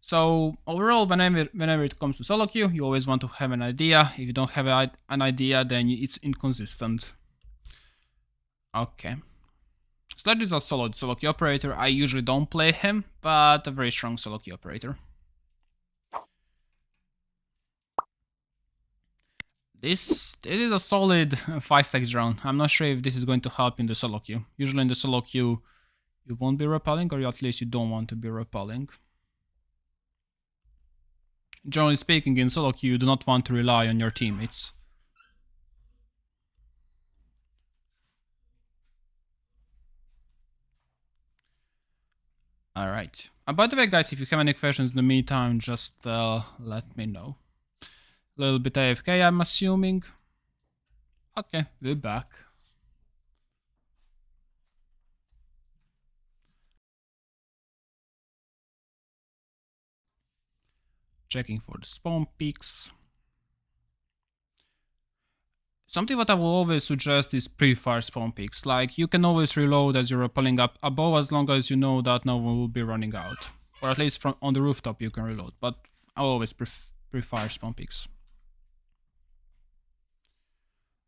So overall, whenever it comes to solo queue, you always want to have an idea. If you don't have an idea, then it's inconsistent. Okay. Sledge is a solid solo queue operator. I usually don't play him, but a very strong solo queue operator. This is a solid 5-stack drone. I'm not sure if this is going to help in the solo queue. Usually in the solo queue, you won't be repelling, or at least you don't want to be repelling. Generally speaking, in solo queue, you do not want to rely on your teammates. Alright. By the way, guys, if you have any questions in the meantime, just let me know. A little bit AFK, I'm assuming. Okay, we're back. Checking for the spawn peaks. Something that I will always suggest is pre-fire spawn peaks. Like, you can always reload as you're rappelling up above, as long as you know that no one will be running out. Or at least from on the rooftop you can reload, but I'll always pre-fire spawn peaks.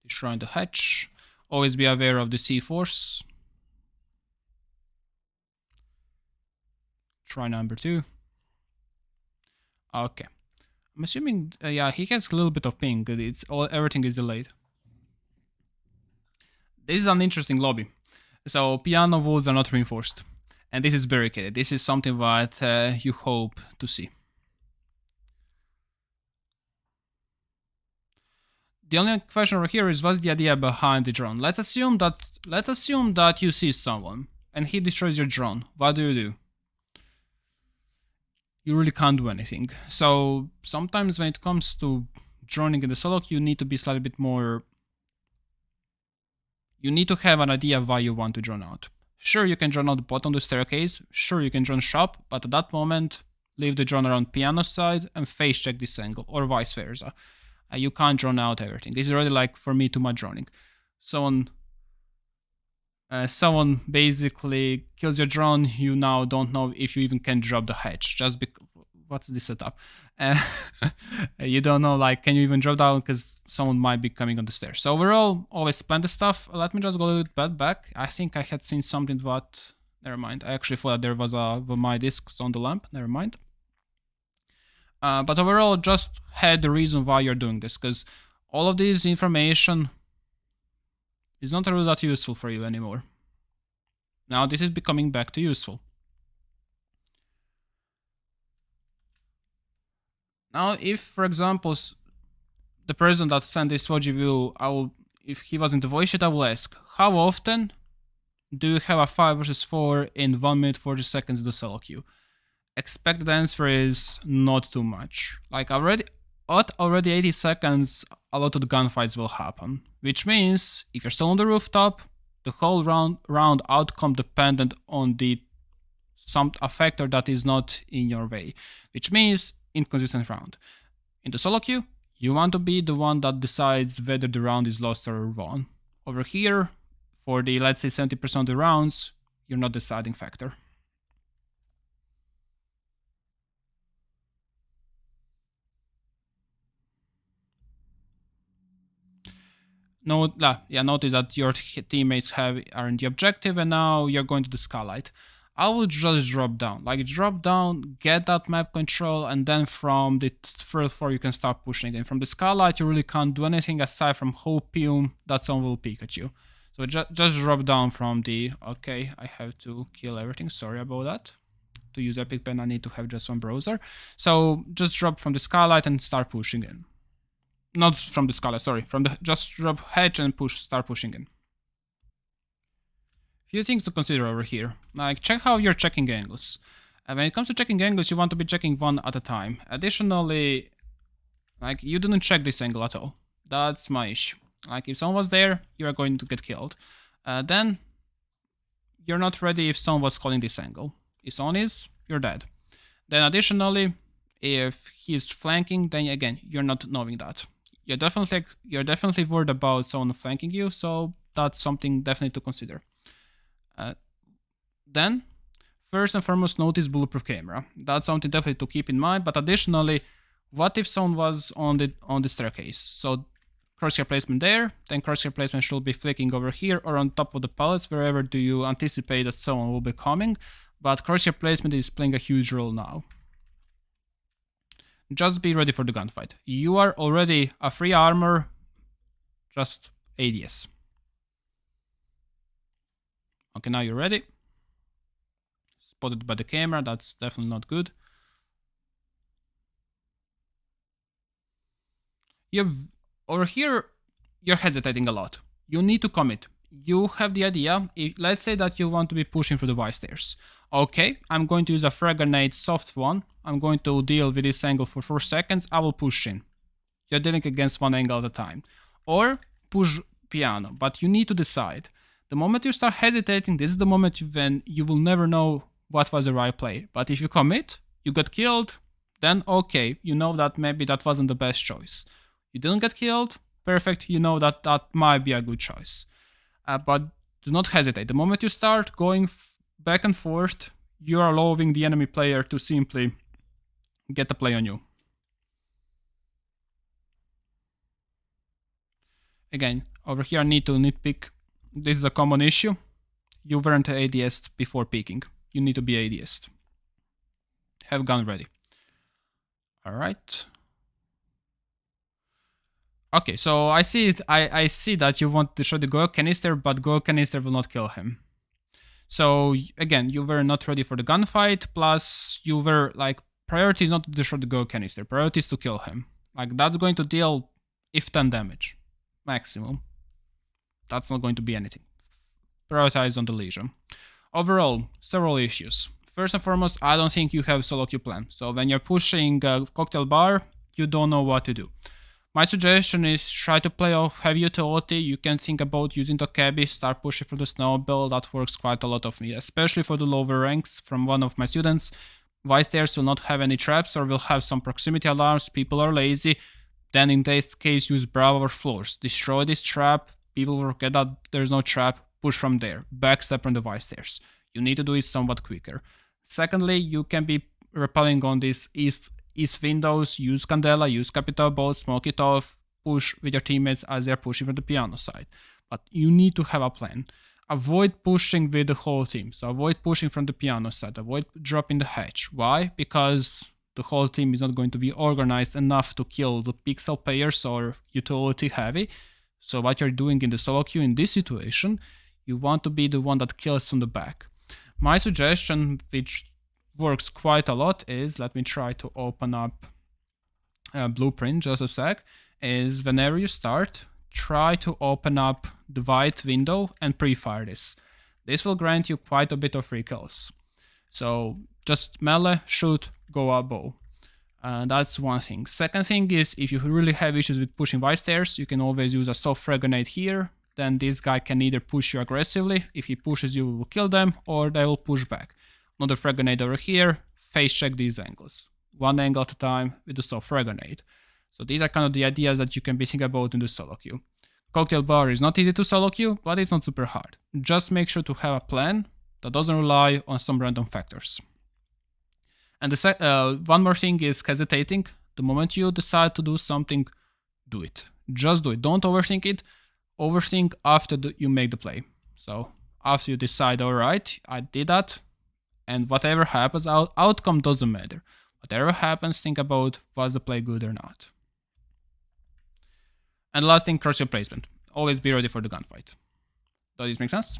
Destroying the hatch. Always be aware of the C-force. Try number 2. Okay. I'm assuming, yeah, he has a little bit of ping. Everything is delayed. This is an interesting lobby. So piano walls are not reinforced, and this is barricaded. This is something that you hope to see. The only question over here is, what's the idea behind the drone? Let's assume that you see someone and he destroys your drone. What do? You really can't do anything. So sometimes when it comes to droning in the solo queue, you need to be slightly bit more. You need to have an idea why you want to drone out. Sure, you can drone out bottom of the staircase. Sure, you can drone shop, but at that moment, leave the drone around piano side and face check this angle, or vice versa. You can't drone out everything. This is already, like, for me, too much droning. Someone basically kills your drone. You now don't know if you even can drop the hatch. Just because, what's this setup? You don't know, like, can you even drop down because someone might be coming on the stairs. So overall, always plan the stuff. Let me just go a little bit back. I think I had seen something that. Never mind. I actually thought there was my discs on the lamp. Never mind. But overall, just had the reason why you're doing this, because all of this information is not really that useful for you anymore. Now this is becoming back to useful. Now, if, for example, the person that sent this Swoji view, if he was in the voice chat, I will ask, how often do you have a 5 versus 4 in 1 minute 40 seconds the solo queue? Expected answer is not too much. Like, already 80 seconds, a lot of the gunfights will happen. Which means, if you're still on the rooftop, the whole round outcome dependent on a factor that is not in your way. Which means, inconsistent round. In the solo queue, you want to be the one that decides whether the round is lost or won. Over here, for the, let's say, 70% of the rounds, you're not the deciding factor. Notice that your teammates are in the objective, and now you're going to the skylight. I will just drop down. Like, drop down, get that map control, and then from the third floor you can start pushing in. From the skylight you really can't do anything aside from hopium that someone will peek at you. So just drop down from the... Okay, I have to kill everything, sorry about that. To use Epic Pen I need to have just one browser. So just drop from the skylight and start pushing in. Not from the skylight, sorry. Just drop hatch and start pushing in. Few things to consider over here. Like, check how you're checking angles. And when it comes to checking angles, you want to be checking one at a time. Additionally, like, you didn't check this angle at all. That's my issue. Like, if someone was there, you are going to get killed. Then you're not ready if someone was calling this angle. If someone is, you're dead. Then additionally, if he's flanking, then again, you're not knowing that. You're definitely worried about someone flanking you, so that's something definitely to consider. Then, first and foremost, notice bulletproof camera. That's something definitely to keep in mind. But additionally, what if someone was on the staircase? So crosshair placement there, then crosshair placement should be flicking over here or on top of the pallets, wherever do you anticipate that someone will be coming. But crosshair placement is playing a huge role now. Just be ready for the gunfight. You are already a free armor, just ADS. Okay, now you're ready. Spotted by the camera, that's definitely not good. Over here, you're hesitating a lot. You need to commit. You have the idea, let's say that you want to be pushing through the Y stairs. Okay, I'm going to use a frag grenade soft one. I'm going to deal with this angle for 4 seconds. I will push in. You're dealing against one angle at a time. Or push piano, but you need to decide. The moment you start hesitating, this is the moment when you will never know what was the right play. But if you commit, you get killed, then okay, you know that maybe that wasn't the best choice. You didn't get killed, perfect, you know that that might be a good choice. But do not hesitate. The moment you start going back and forth, you are allowing the enemy player to simply get a play on you. Again, over here I need to nitpick. This is a common issue. You weren't ADS'd before peeking. You need to be ADS'd. Have gun ready. Alright. Okay, so I see it. I see that you want to show the Goyo canister, but Goyo canister will not kill him. So again, you were not ready for the gunfight, plus you were like, priority is not to destroy the Goyo canister, priority is to kill him. Like, that's going to deal if 10 damage, maximum. That's not going to be anything. Prioritize on the Legion. Overall, several issues. First and foremost, I don't think you have solo queue plan. So when you're pushing a cocktail bar, you don't know what to do. My suggestion is try to play off heavy utility. You can think about using the cabby, start pushing for the snowball. That works quite a lot of me, especially for the lower ranks. From one of my students, Y stairs will not have any traps or will have some proximity alarms. People are lazy. Then in this case, use Bravo or floors. Destroy this trap. People will forget that there's no trap. Push from there. Backstep on the Y stairs. You need to do it somewhat quicker. Secondly, you can be rappelling on these east windows, use Candela, use Capital Bolt, smoke it off, push with your teammates as they're pushing from the piano side. But you need to have a plan. Avoid pushing with the whole team. So avoid pushing from the piano side. Avoid dropping the hatch. Why? Because the whole team is not going to be organized enough to kill the pixel players or utility heavy. So what you're doing in the solo queue in this situation, you want to be the one that kills from the back. My suggestion, which works quite a lot, is, let me try to open up Blueprint just a sec, is whenever you start, try to open up the white window and pre-fire this. This will grant you quite a bit of free kills. So just melee, shoot, go up bow. That's one thing. Second thing is, if you really have issues with pushing Y stairs, you can always use a soft frag grenade here. Then this guy can either push you aggressively. If he pushes you, you will kill them, or they will push back. Another frag grenade over here, face check these angles. One angle at a time with the soft frag grenade. So these are kind of the ideas that you can be thinking about in the solo queue. Cocktail bar is not easy to solo queue, but it's not super hard. Just make sure to have a plan that doesn't rely on some random factors. And one more thing is hesitating. The moment you decide to do something, do it. Just do it. Don't overthink it. Overthink after you make the play. So after you decide, all right, I did that, and whatever happens, outcome doesn't matter. Whatever happens, think about, was the play good or not. And last thing, crosshair placement. Always be ready for the gunfight. Does this make sense?